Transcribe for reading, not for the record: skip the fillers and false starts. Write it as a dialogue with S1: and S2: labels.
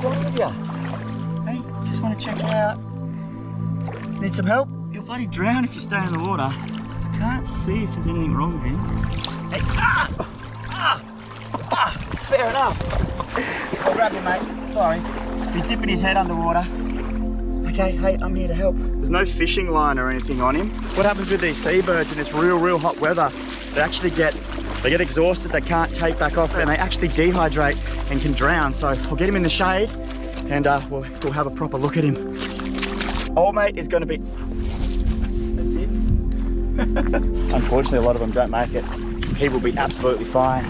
S1: wrong with you? Hey, just want to check it out. Need some help? You'll bloody drown if you stay in the water. Can't see if there's anything wrong with him. Hey, fair enough. I'll grab him, mate. Sorry. He's dipping his head underwater. Okay, hey, I'm here to help. There's no fishing line or anything on him. What happens with these seabirds in this real hot weather? They actually get exhausted, they can't take back off, and they actually dehydrate and can drown. So I'll get him in the shade and we'll have a proper look at him. Old mate is gonna be, that's it. Unfortunately, a lot of them don't make it. He will be absolutely fine.